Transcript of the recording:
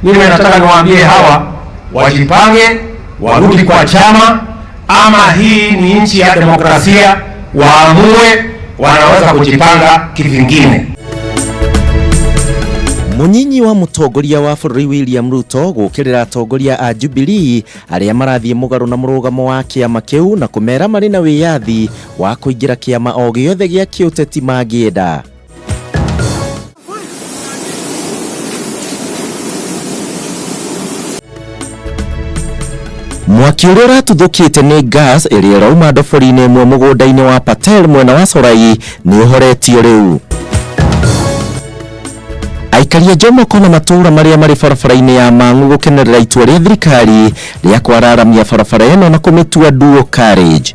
mimi nataka niwaambie hawa wajipange, warudi kwa chama, ama hii ni nchi ya demokrasia, waamue wanaweza kujipanga kivingine. Munyinyi wa mutongoria wa bũrũri William Ruto gũkĩrĩra atongoria a Jubilee arĩa marathiĩ mũgarũ na mũrũgamo wa kĩama kĩu na kũmera marĩ na wĩyathi wa kũingĩra kĩama o gĩothe gĩa kĩũteti mangĩenda. Mwaki ũrĩa ũratuthũkĩte nĩ gas ĩrĩa ĩrauma ndobori-inĩ ĩmwe mũgũnda-inĩ wa Patel mwena wa Sorai nĩ ũhoretio rĩu. Aikaria Jomoko na matũra marĩa marĩ barabara-inĩ ya Mang'u gũkenerera itua rĩa thirikari rĩa kwararamia barabara ĩno na kũmĩtua dual carriage.